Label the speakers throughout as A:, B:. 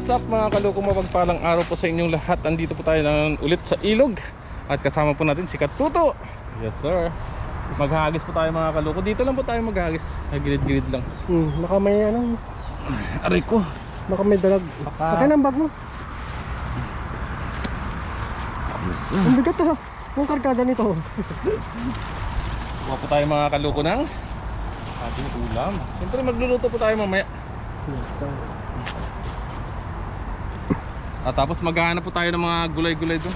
A: What's up mga kaloko, mapagpalang araw po sa inyong lahat. Andito po tayo ulit sa ilog at kasama po natin si Katuto. Yes sir. Maghahagis po tayo mga kaloko. Dito lang po tayo maghahagis. Nagilid-gilid lang.
B: Baka may ano.
A: Aray ko.
B: Baka may dalag. Saka ng bag mo.
A: Yes sir.
B: Ang bigat ha. Yung kargada nito.
A: Kuha po tayo mga kaloko ng ating ulam. Siyempre magluluto po tayo mamaya.
B: Yes sir.
A: At tapos maghahanap po tayo ng mga gulay-gulay doon.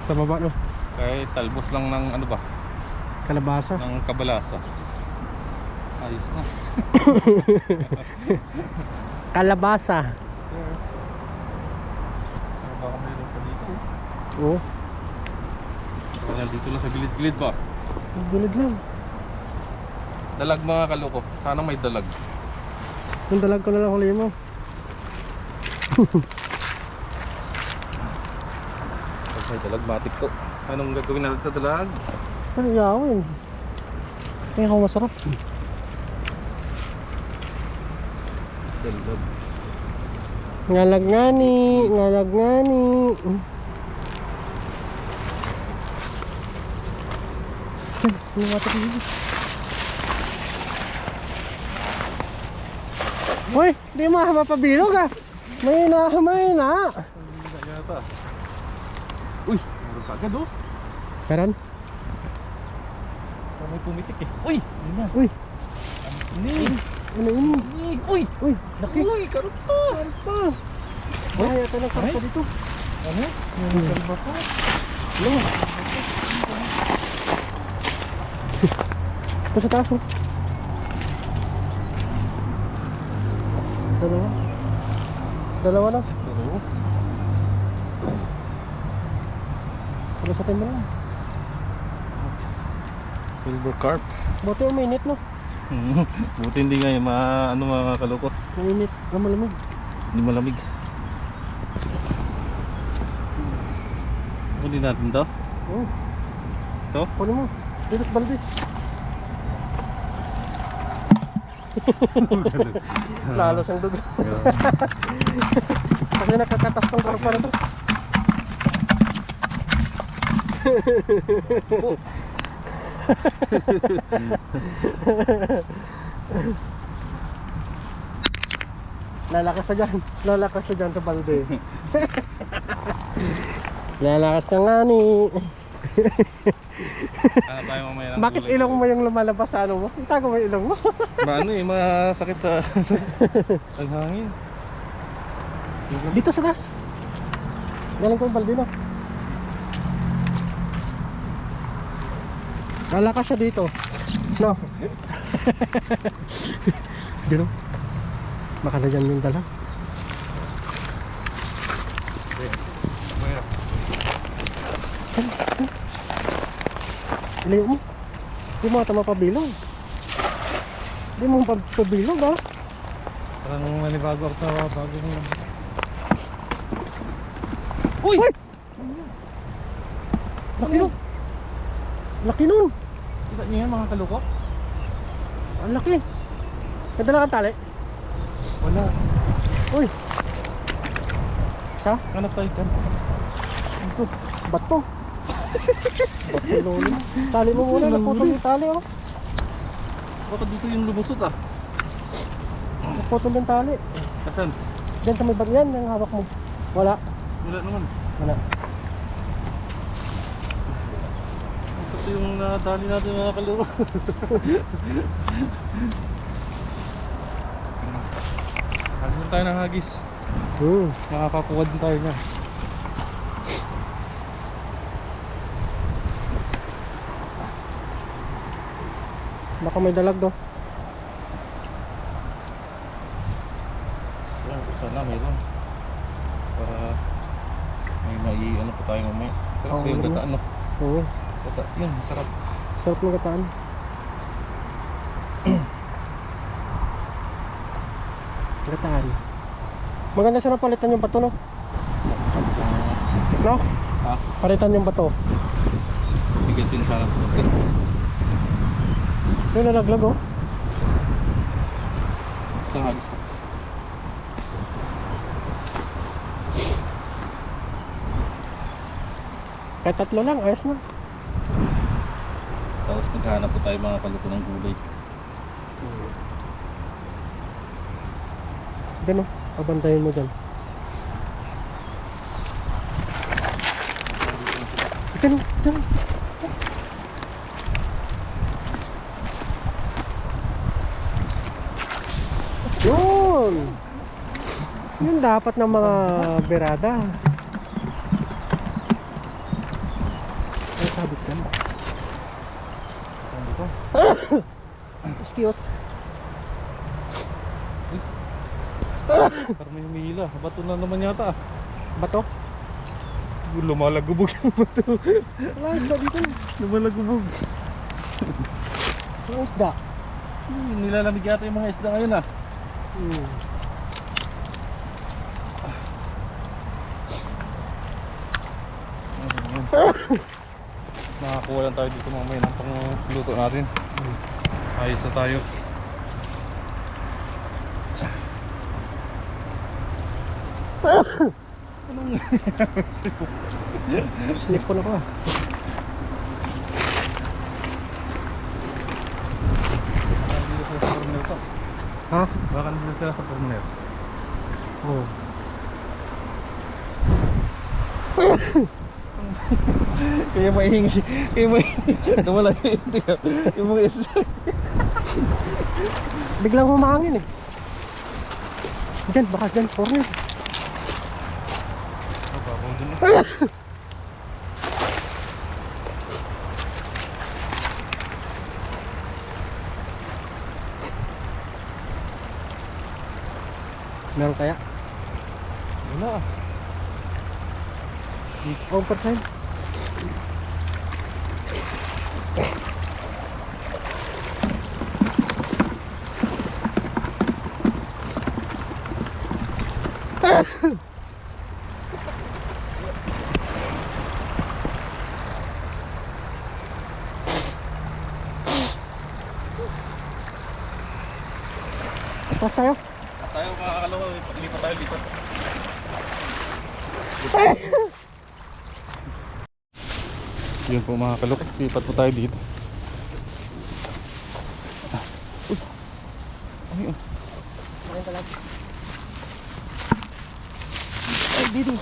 B: Sa baba no.
A: Kaya talbos lang ng ano ba?
B: Kalabasa.
A: Ng kabalasa. Ayos na.
B: Kalabasa.
A: Baka mayroon pa dito.
B: Oo.
A: Kaya dito lang sa gilid-gilid ba?
B: Gilid lang.
A: Dalag mga kaloko. Sana may dalag.
B: Yung dalag ko na lang huli mo.
A: Pag may dalag, matik to. Anong gagawin natin sa dalag?
B: Ano gawin? Kaya ako masarap.
A: Dalag.
B: Ngalag ngani. Ngalag ngani. Ano nga ito? Uy, di mapabilog ah. May na.
A: Uy, meron ka agad oh.
B: Meron?
A: May pumitik eh. Uy! Yun na.
B: Uy,
A: Ini!
B: ano ini?
A: Ini! Uy!
B: Uy, laki.
A: Uy! Karot pa!
B: Karpa. Ay, ito na karpa dito.
A: Ano? May kalba pa.
B: Ano? Ito sa taas oh. Dalawa na.
A: Oo.
B: Wala sa timba lang.
A: Silver carp.
B: Buti uminit no.
A: Buti hindi nga yung ano mga kaloko.
B: Uminit. Malamig.
A: Hindi malamig. Kunin natin to.
B: Oo.
A: Ito?
B: Kunin mo. Dito sa balde. Lalo siyang dugo. Kasi nakakatas tong karpa na to. Lalakas sa dyan. Lalakas sa dyan sa balde. Lalakas ka nga ni.
A: Ano tayo mamaya ng
B: Bakit
A: gulay?
B: ilong mo yung lumalabas sa ano mo? Itago mo yung ilong mo.
A: Ano eh, masakit sa ang hangin.
B: Dito sa gas. Galing ko yung balde no. Lalakas siya dito. No. Dito. Baka na dyan yung dala. Ilayo mo. Di mo ata mapabilog. Di mo mapabilog ha.
A: Parang manibago ako sa bagong... Uy!
B: Uy! Laki nun. Laki nun.
A: Kita niyo yan mga kaloko?
B: Ang laki. Nadala kang tali.
A: Wala.
B: Uy. Isa?
A: Hanap tayo dyan.
B: Ito. Bato. Bato lolo. Tali mo muna. Naputol yung tali oh.
A: Baka dito yung lumusot ah.
B: Naputol yung tali.
A: Kasan?
B: Diyan sa may bag yan. Yung hawak mo. Wala.
A: Wala naman.
B: Wala.
A: Ito yung dali natin mga kaloko. Hagis tayo ng hagis. Makakakuha din tayo niya.
B: Baka may dalag do.
A: Sana mayroon. Para may ano pa tayo mamaya. Sarap
B: Oo,
A: yung
B: meron.
A: gataan no?
B: Oo.
A: Gata, yun, sarap.
B: Sarap ng gataan. Gataan. Maganda sana palitan yung bato no. No?
A: Ha?
B: Palitan yung bato.
A: Bigatin sana.
B: Yung nalaglag oh.
A: Sa hagis pa.
B: Kahit tatlo lang, ayos na.
A: Tapos maghanap po tayo mga kaluko ng gulay.
B: Diyan o, pabantayin mo dyan. Diyan o, diyan. Yun! Yun dapat ng mga berada. Ay, sabit ka. Excuse.
A: Parang may humihila. Bato na naman yata.
B: Bato?
A: Lumalagubog yung bato.
B: Wala isda dito.
A: Lumalagubog.
B: Wala isda.
A: Nilalamig yata yung mga isda ngayon ah. Nakakuha lang tayo dito mamaya ng pangluto natin. Ayos na tayo. Anong
B: Snip ko na ka.
A: dito sa former to?
B: Ha?
A: Baka nandito sila sa former.
B: Oo.
A: Kaya maihingi. Kaya maihingi. Nawala yung mga isda.
B: Biglang humangin eh. Diyan, baka dyan, corner. Meron kaya?
A: Wala.
B: Overtime. Pas tayo.
A: Tayo mga kakalawa. Lipat tayo, lipat. Yun po mga kalok. Lipat po tayo dito. Uy. Ay, oh.
B: Ay, dito.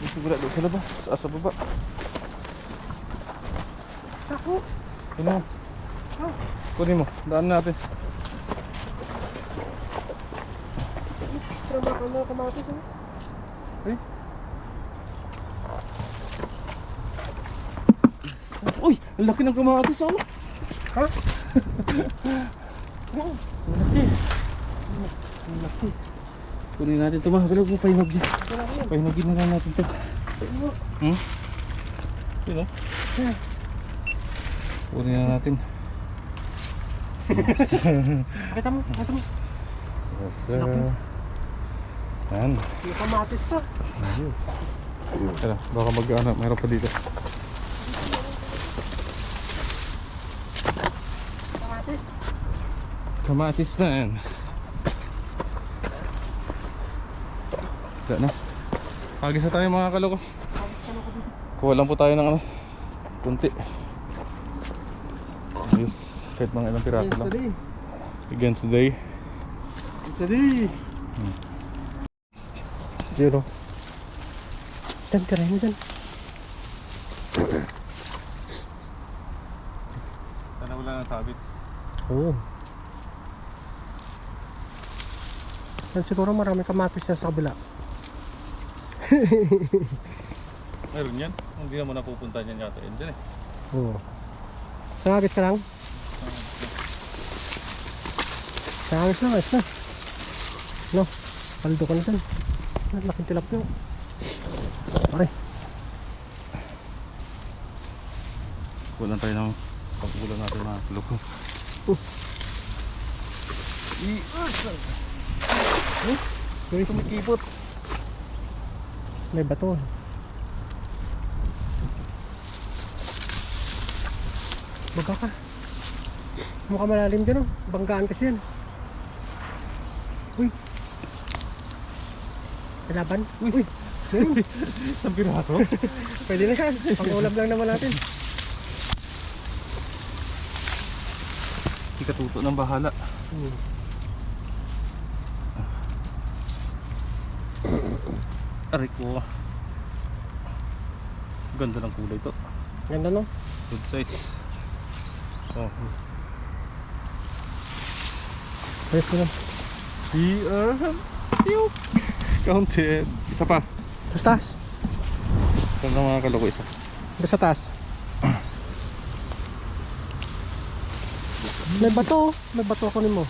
A: May sigura doon sa labas. Sa baba.
B: Ako.
A: Yun mo. Kunin mo. Daan natin.
B: Trabaho ka mga kamatis.
A: Ay. Uy! Ang laki ng kamatis oh!
B: Ha?
A: Ang laki! Ang laki! Kunin natin ito mga galog mo. Pahinog dyan. Pahinogin na lang natin ito. Hmm? Yun oh. Kunin na natin. Yes sir.
B: Pakita mo, pakita mo.
A: Yes sir. Ayan.
B: Yung kamatis to.
A: Ayos. Tara, baka mag-ano, mayroon pa dito.
B: Kamatis.
A: Kamatis man. Wala na. Agis na tayo mga kaloko. Kuha lang po tayo ng ano, kunti. Ayos. Kahit mga ilang piraso lang. Against the day.
B: Today. Zero. Dan ka rin dyan.
A: Sana wala nang sabit.
B: Oo. Dan siguro marami kamatis na sa kabila.
A: Meron yan. Hindi naman napupunta niyan yata yun dyan eh.
B: Oo. Sangagis ka lang? Sangagis lang, ayos na. No, paldo ka na dyan. Laking tilap nyo. Pare.
A: Kulang tayo ng pagkulang natin mga kaloko.
B: Uy,
A: Tumikipot.
B: may bato. Baba ka. Mukha malalim dyan oh. Banggaan kasi yan. Uy. May laban. Uy.
A: Isang piraso?
B: Pwede na yan. Pang-ulam lang naman natin.
A: Si Katuto ng bahala. Aray ko. Ganda ng kulay to.
B: Ganda no?
A: Good size. Oh.
B: Ayos ko lang.
A: Tiyuk. Counted. Isa pa.
B: Sa taas.
A: Saan na mga kaloko isa?
B: Sa taas. May bato. May bato ako mo.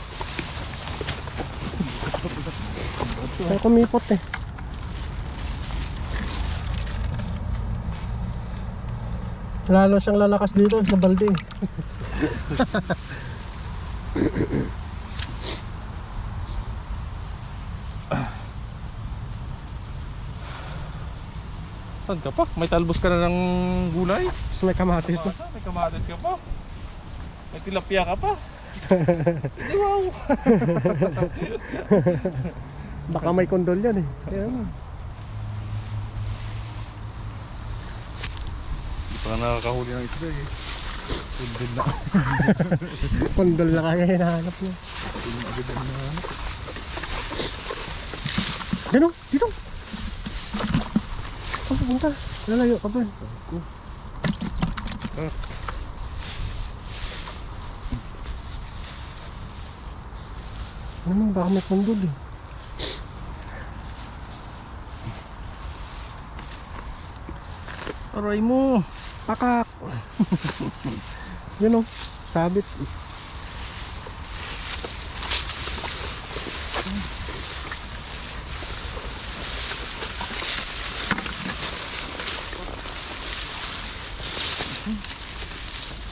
B: Ay kumipot eh. Lalo siyang lalakas dito sa balde.
A: Saan ka pa? May talbos ka na ng gulay?
B: Tapos may kamatis na.
A: May kamatis ka pa. May tilapia ka pa. Hindi, wow.
B: Baka may kondol yan eh. Kaya mo.
A: Hindi pa nakakahuli ng isda eh. Kundin na.
B: Kondol na kaya hinahanap niya. Dito, dito. Oh, punta. Lalayo ka ba? Ano, baka may kondol eh.
A: Aray mo.
B: Pakak! Yun o, sabit.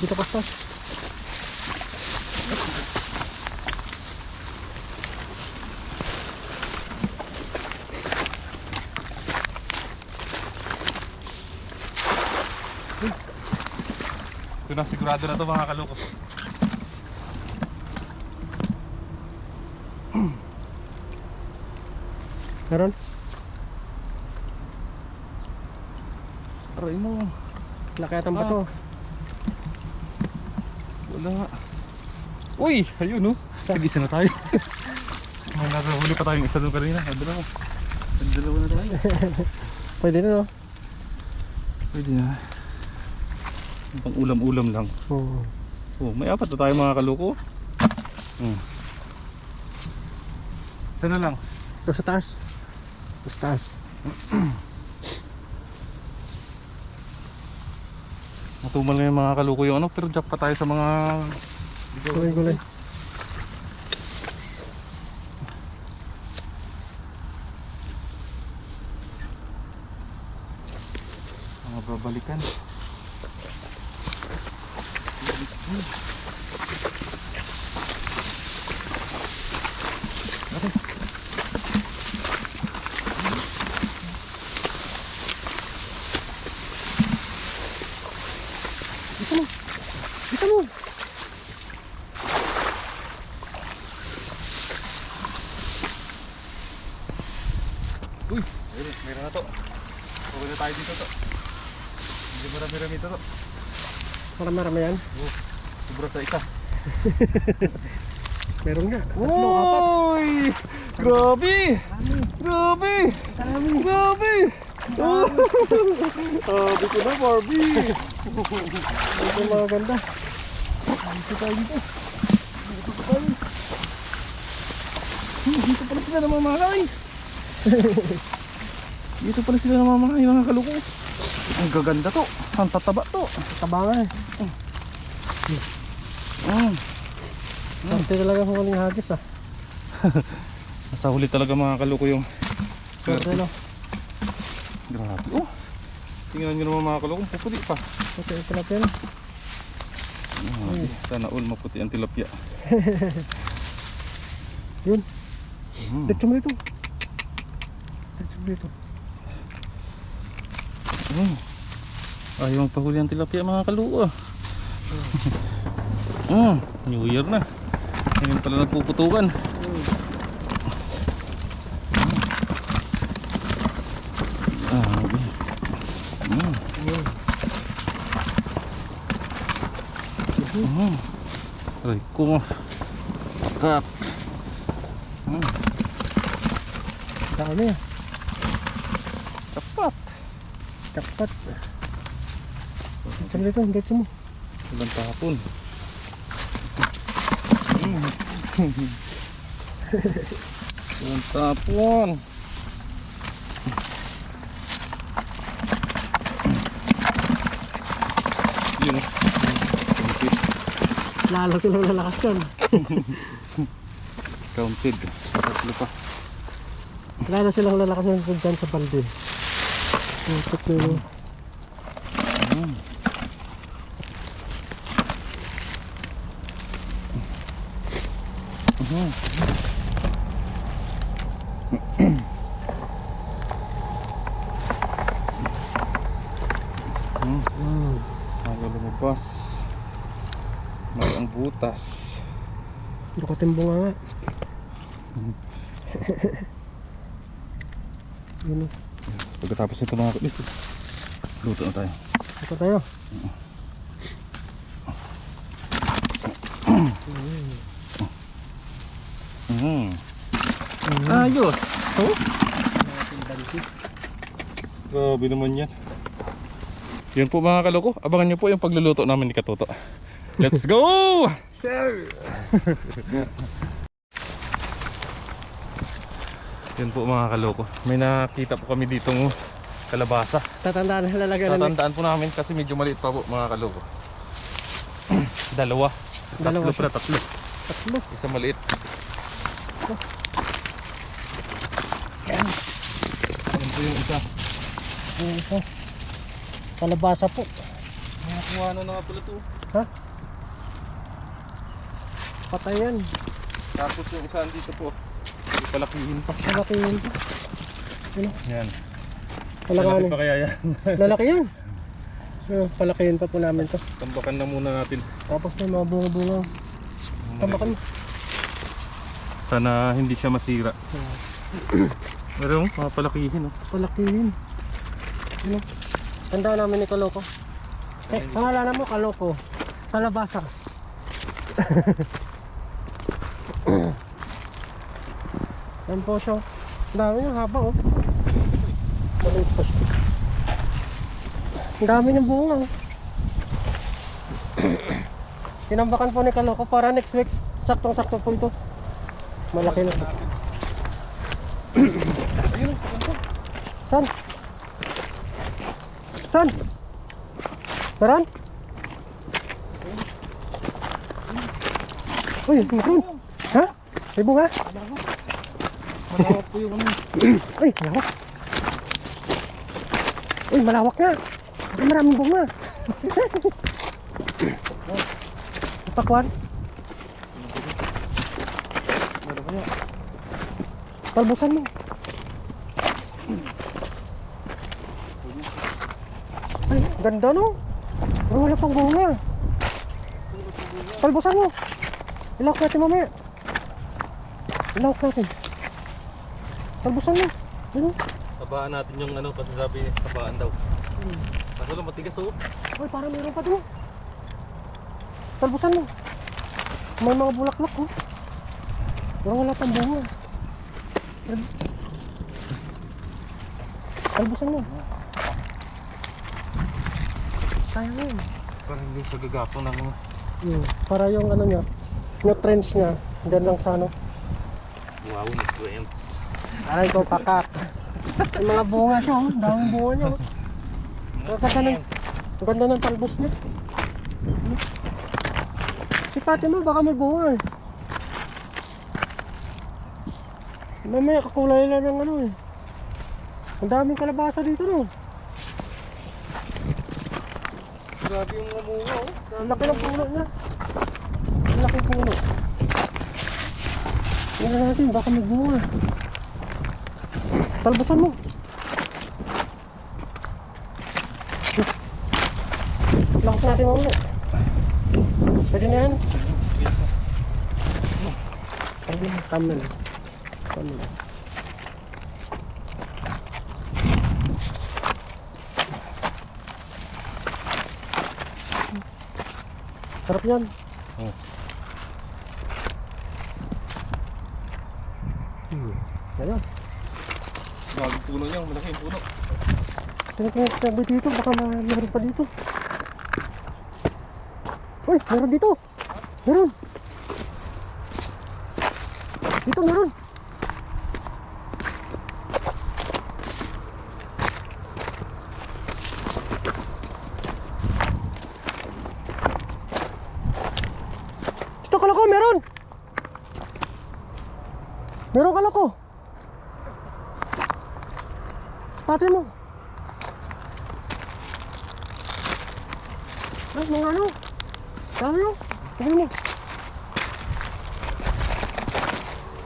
B: Dito ka pa.
A: Ito na, sigurado na to mga kaloko.
B: Meron?
A: Aray mo.
B: Lakayatan ba to?
A: Wala. Uy! Ayun oh. Tig-isa na tayo. May nakahuli pa tayong isa doon kanina. Dalawa. Dalawa na tayo.
B: Pwede na no?
A: Pwede na. Pang ulam-ulam lang.
B: Oo.
A: Oh, may apat na tayo mga kaloko. Isa na lang.
B: Ito sa taas. Ito sa taas.
A: Matumal na yung mga kaloko yung ano. Pero jack pa tayo sa mga
B: Gulay-gulay.
A: mga babalikan.
B: Dito mo. Dito mo.
A: Uy! Meron na to. Huwag na tayo dito to. Hindi marami-rami ito to.
B: Marami-rami yan.
A: Sobra sa isa.
B: Meron nga. Tatlo, apat.
A: Uy! Grabe! Grabe! Grabe! Sabi ko na, Barbie!
B: Ito yung mga ganda.
A: Dito tayo dito. Dito tayo. Dito pala sila namamahay. Dito pala sila namamahay mga kaloko. Ang gaganda to. Ang tataba to.
B: Tabangan eh. Swerte talaga kung walang hagis ah.
A: Nasa huli talaga mga kaloko yung
B: Swerte no.
A: grabe. Oh! Tingnan nyo naman mga kaloko. Puputi pa.
B: Okay, ito na pera.
A: Sana all maputi ang tilapia.
B: Yun. Dito mo dito. Dito mo dito.
A: Ayaw magpahuli ang tilapia mga kaloko. New Year na. Ngayon pala nagpuputukan. Aray ko. Kak.
B: Dami ah.
A: Tapat.
B: Dapat. Saan dito? Dito mo.
A: Ilang tapon. Ilang tapon. Yun.
B: Lalo silang lalakas yan.
A: Counted. Tatlo pa.
B: Lalo silang lalakas yan dyan sa balde. Ito ko.
A: Bago lumabas. May ang butas.
B: Dukatin bunga nga. Yun.
A: Yes, pagkatapos nito mga dito. Luto na tayo.
B: Ito tayo.
A: Ayos. Oh? Grabe naman yan. Yun po mga kaloko. Abangan nyo po yung pagluluto namin ni Katuto. Let's go!
B: Sir!
A: Yun po mga kaloko. May nakita po kami ditong kalabasa.
B: Tatandaan na lalagyan namin.
A: Tatandaan po namin kasi medyo maliit pa po mga kaloko. Dalawa.
B: Dalawa
A: Tatlo pala, tatlo.
B: Tatlo.
A: Isa maliit. Yan po yung isa.
B: Yung isa. Kalabasa po.
A: Nakakuha na nga pala to.
B: Ha? Patay yan.
A: Tapos yung isa dito po. Hindi palakihin pa.
B: Malaki yun. Yun.
A: Yan.
B: Palaki
A: Malaki pa kaya yan.
B: Lalaki yan. Palakihin pa po namin to.
A: Tambakan na muna natin.
B: Tapos may mga bunga-bunga. Tambakan mo.
A: Sana hindi siya masira. Pero mapalakihin oh.
B: Palakihin. Ano? Tanda namin ni Kaloko. Pangalanan mo Kaloko. Kalabasa. Yan po siya. Ang dami niya haba oh. Maliit pa siya. Ang dami niyang bunga oh. Tinambakan po ni Kaloko para next week saktong-sakto po ito. Malaki na po.
A: Ayun,
B: San? San? Meron? Uy, meron. Ha? May bunga?
A: malawak po yung ano.
B: Uy, malawak. Uy, malawak nga. Ay, maraming bunga. Pakwan.
A: Meron kaya.
B: Talbusan mo. Ay, ganda no. Pero wala pang bunga. Talbusan mo. Ilawak natin mamaya. Ilawak natin. Talbusan mo. Ano?
A: Tabaan natin yung ano kasi sabi tabaan daw. Kaso lang matigas oh.
B: Uy, parang meron pa doon. Talbusan mo. May mga bulaklak oh. Pero wala pang bunga. Talbusan mo. Sayang yun.
A: Parang hindi siya gagapon ng mga.
B: Para yung ano niya, nutrients niya, dyan lang sa ano.
A: Wow, nutrients.
B: Aray ko, kakak. May mga bunga siya oh. Daming bunga niya oh. Ang ganda ng talbos niya. Sipatin mo, baka may bunga eh. Mamaya kakulay lang ng ano eh. Ang daming kalabasa dito no.
A: Grabe yung mga bunga oh.
B: Ang laki ng puno niya. Ang laki ng puno. Tingnan natin, baka may bunga. Talbusan mo. Lakot natin mamaya. Pwede na yan. Tama na. Tama na. Sarap yan.
A: Oh.
B: Ayos.
A: Bagong puno niya, malaking puno.
B: Tingnan dito, baka meron pa dito. Uy, meron dito. Meron. Dito meron. Dito kala ko meron. Meron kala ko. Pati mo. Ay, mga ano? Dami mo. Tingnan mo.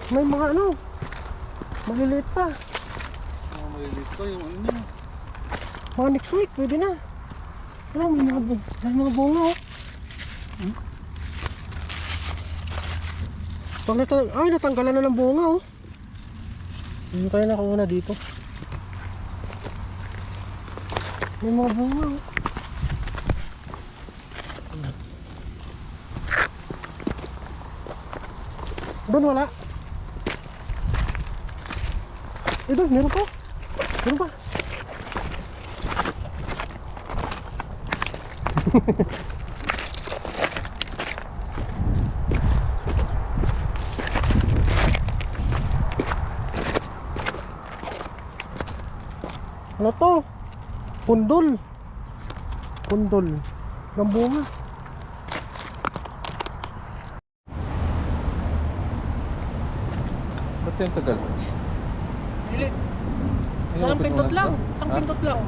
B: May mga ano. Maliliit pa.
A: Maliliit pa yung ano niya.
B: Mga next week, pwede na. Ano, may mga bunga oh. Ay, natanggalan na ng bunga oh. Hindi kayo nakauna dito. May mga bunga oh. Doon wala. Doon, meron ko. Meron pa. Ano to? Pundol. Pundol ng bunga.
A: Ba't yung tagal?
B: Hilit.
A: Ano,
B: Isang
A: lapit
B: pindot
A: mo na?
B: lang. Isang
A: Ha?
B: pindot lang.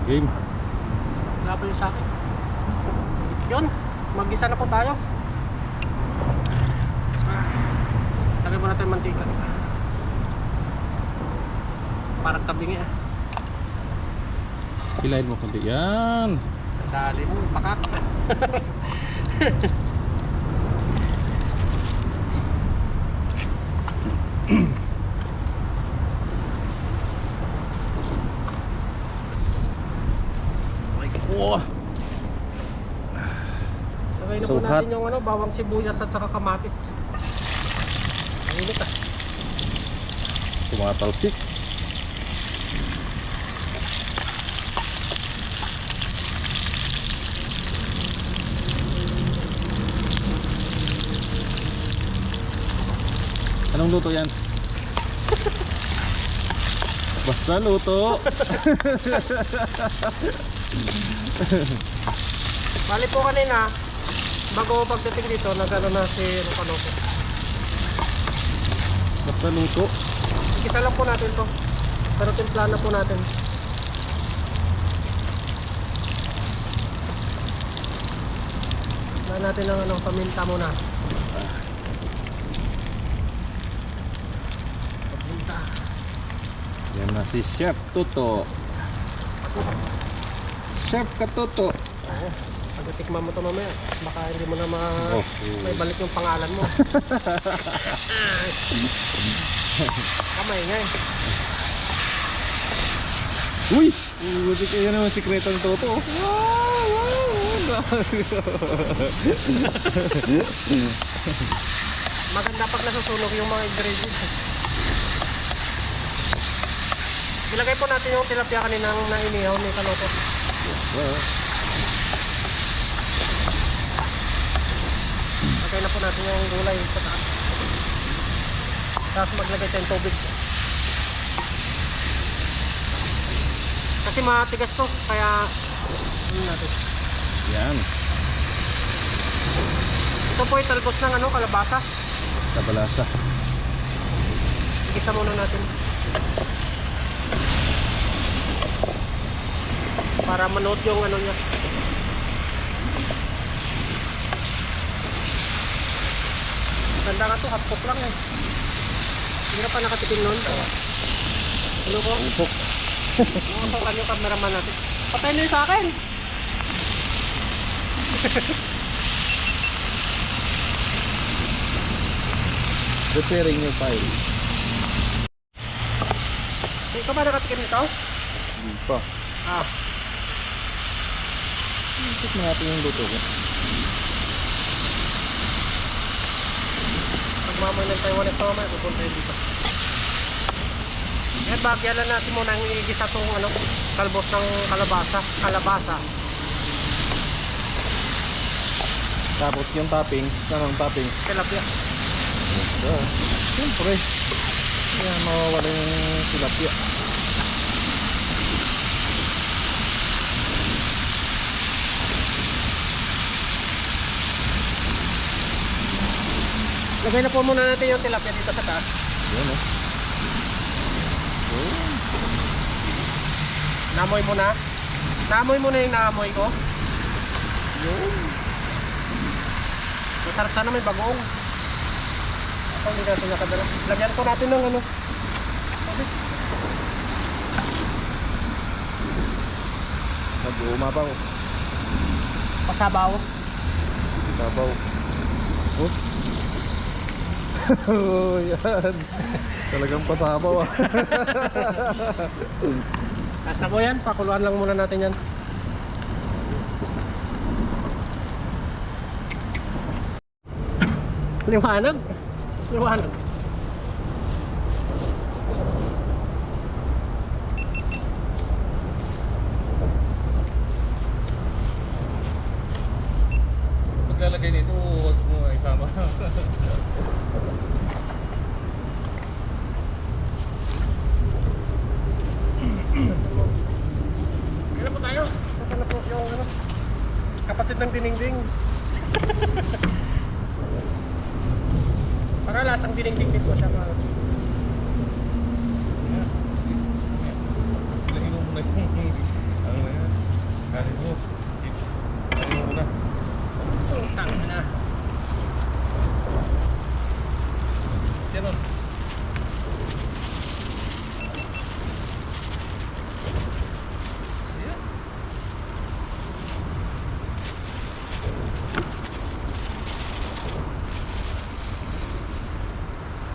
A: Game.
B: Wala pa yung sa akin. Yun. Mag-isa na po tayo. Lagay mo natin yung mantika. Parang tabingi ah.
A: Hilahin mo konti. Yan.
B: Dali mo. Pakak.
A: Wow.
B: Lagay na
A: So
B: po
A: hot.
B: natin yung ano, bawang sibuyas at saka kamatis. Mainit ah.
A: Tumatalsik. Anong luto yan? Basta luto.
B: Bali po kanina, bago pagdating dito, nagano na si Rukanoko.
A: Basta luto.
B: Ikisa lang po natin to. Pero timpla na po natin. Lagyan natin ng ano, paminta muna. Paminta.
A: Yan na si Chef Tuto. Chef Katuto.
B: Oo. Pagkatikman mo to mamaya, baka hindi mo na
A: Oh.
B: may balik yung pangalan mo. Kamay nga eh.
A: Uy! Buti kayo naman sikretong Toto.
B: Maganda pag nasusunog yung mga ingredients. Ilagay po natin yung tilapia kaninang nainihaw ni Kanoto. Lagay na po natin yung gulay sa taas. Tapos maglagay tayong tubig. Kasi matigas to, kaya ano natin.
A: Yan.
B: Ito po ay talbos ng ano, kalabasa.
A: Kabalasa.
B: Igisa muna natin. Para manood yung ano niya. Ganda ka to, half cook lang eh. Hindi na pa nakatikim nun. Ano ko?
A: Usok.
B: Umusokan yung cameraman natin. Patay na yun sa akin.
A: Preparing your file.
B: Ikaw ba nakatikim nito?
A: Hindi pa.
B: Ah.
A: Tikman natin yung luto ko.
B: Pagmamoy ng Taiwan ito, may pupunta yun dito. Yan, bagyalan natin muna ang igisa itong ano, kalbos ng kalabasa.
A: Tapos yung toppings, anong toppings?
B: Tilapia.
A: Yes, sir. Siyempre. Kaya mawawala yung tilapia.
B: Lagay na po muna natin yung tilapia dito sa taas.
A: Yun oh. Oh.
B: Namoy mo na. Namoy mo na yung naamoy ko.
A: Yun.
B: Masarap sana may bagoong. Ako hindi natin nakadala. Lagyan ko natin ng ano.
A: Nag-uumabaw.
B: Pasabaw.
A: Sabaw. Oops. Oh, yan. Talagang pasabaw ah.
B: Basta po yan. Pakuluan lang muna natin yan. Liwanag. Liwanag.
A: Paglalagay nito, huwag mo isama.
B: Kailan po tayo? Ito na po yung ano, kapatid ng diningding. Para lasang diningding din po siya.
A: Lagay mo muna yung ano na yan. Kanin mo. Lagay mo muna.
B: Tang na.
A: Yan o. Yan.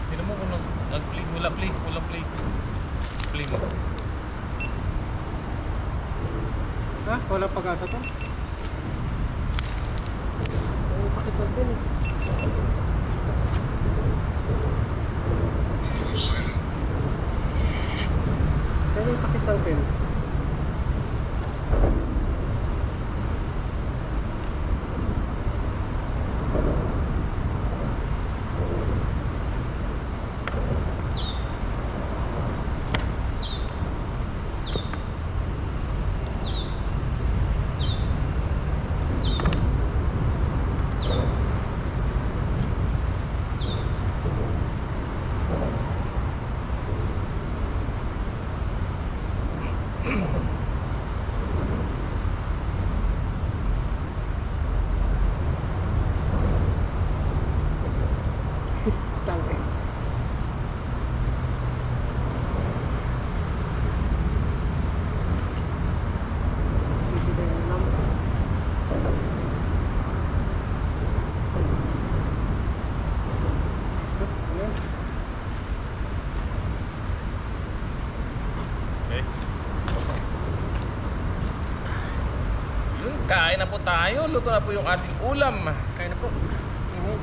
A: Tignan mo kung nag-play. Wala play. Walang play. Play mo.
B: Ha? Walang pag-asa to? Ang sakit natin eh. Kaya yung sakit ng pen. Tangke.
A: Okay. Yun, kain na po tayo. Luto na po yung ating ulam.
B: Kaya na po. Ini.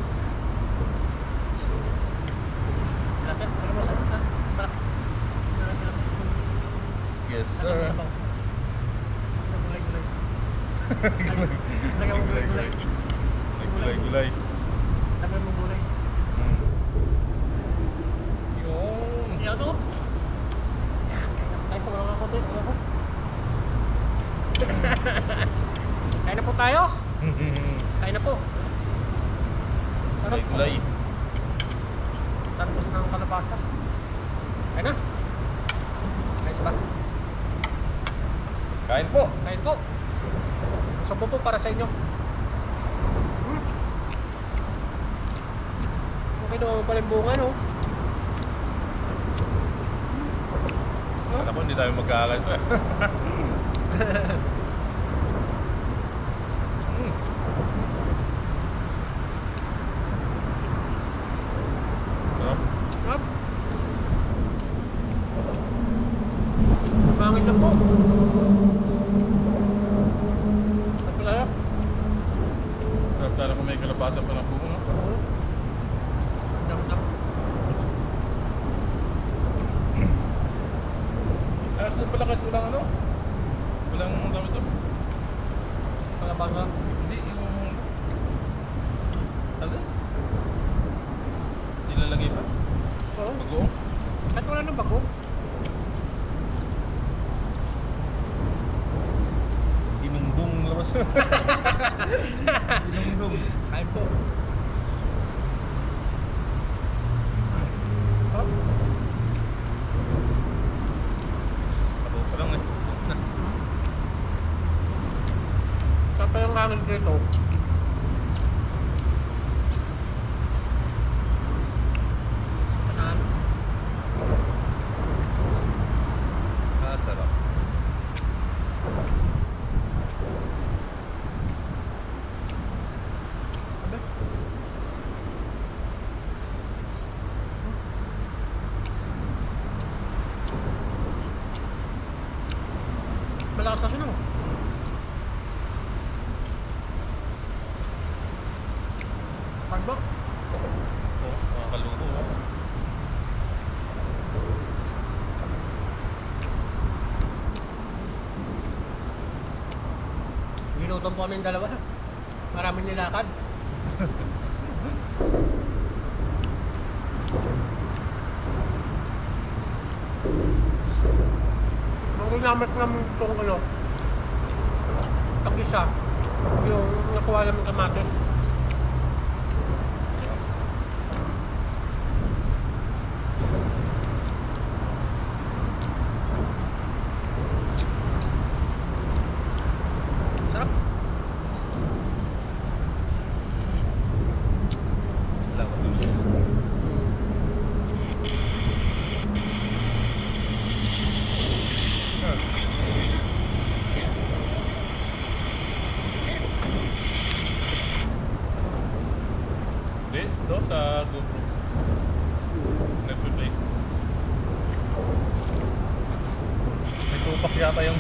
B: Lapit. Ano mo sa ha? Para.
A: Yes,
B: Ano mo
A: sir.
B: sa bang? Ano gulay-gulay? Lagyan mo gulay-gulay.
A: Gulay-gulay.
B: Lagyan mo gulay.
A: Yun.
B: Iyaw to. Kain po lang ako din. Kain na po tayo. Kain na po. Sarap po.
A: Gulay-gulay.
B: Tarpos ng kalabasa. Kain na. Ayos ba?
A: Kain po.
B: Kain po. Sobo po para sa inyo. Okay naman pala yung bunga, no?
A: Kala ko hindi tayo magkakain to eh. Sarap.
B: Sarap. Bangin na po. At wala na.
A: may kalabasa pa ng buko, no?
B: Dam-dam.
A: Ayos doon pala kahit walang ano? Walang ang dami ito?
B: Kalabasa.
A: Hindi, yung... Ano? Nilalagay pa?
B: Oo.
A: Bagoong?
B: Kahit wala ng bago.
A: Dinungdong labas. Dinungdong.
B: Kain po. Oh.
A: Sabaw pa lang eh.
B: Kapag yung hangin dito, saan?
A: Ah, sarap.
B: Sabi? Malakas na siya no? Pagbo?
A: Oh, mga kaluko. Oh.
B: Ginutom po kami yung dalawa. Maraming nilakad. Ang ginamit namin itong ano, tag-isa, yung nakuha namin kamatis. Sarap.
A: Wala ko tuloy. Hindi, ito sa GoPro. Nagpe-play. May tupak yata yung...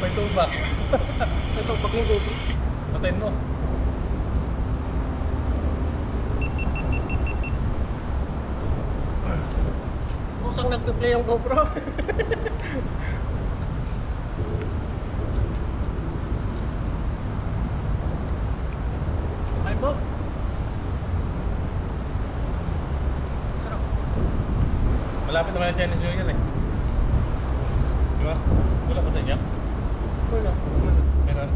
A: May tupak.
B: Ito, pag yung GoPro.
A: Patayin mo.
B: Kusang nagpe-play yung GoPro. Ay mo. Sarap.
A: Malapit naman ang Chinese New Year eh. Di ba? Wala pa sa inyo?
B: Wala.
A: Meron?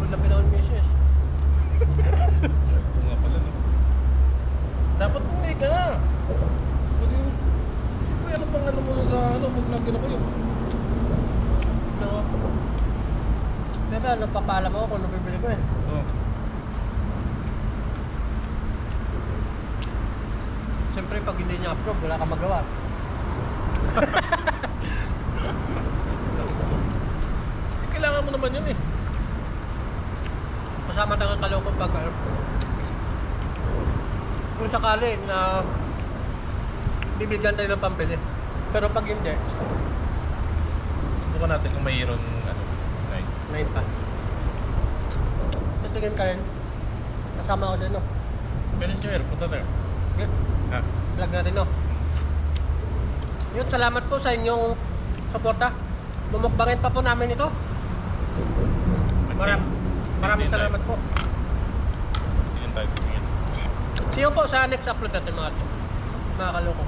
B: Wala pinakon misis.
A: Oo nga pala no. Dapat bumili ka na. Pwede yung... Siyempre ano pang ano mo sa ano, mag-vlog na kayo.
B: No. Diba, nagpapaalam ako kung nabibili ko eh.
A: Oo.
B: Siyempre, pag hindi niya approve, wala kang magawa.
A: Kailangan mo naman yun eh.
B: Kasama na ang kaloko pag kung sakali na bibigyan tayo ng pambili. Pero pag hindi,
A: Subukan natin kung mayroon ano, night.
B: 9 pa. Titingin ka rin. Kasama ko din, no?
A: Chinese New Year, punta tayo.
B: Yun,
A: Ha?
B: vlog natin, no? Yun, salamat po sa inyong suporta. Mumukbangin pa po namin ito. Maraming salamat po.
A: Tingin tayo, tingin.
B: See you po sa next upload natin mga kaloko.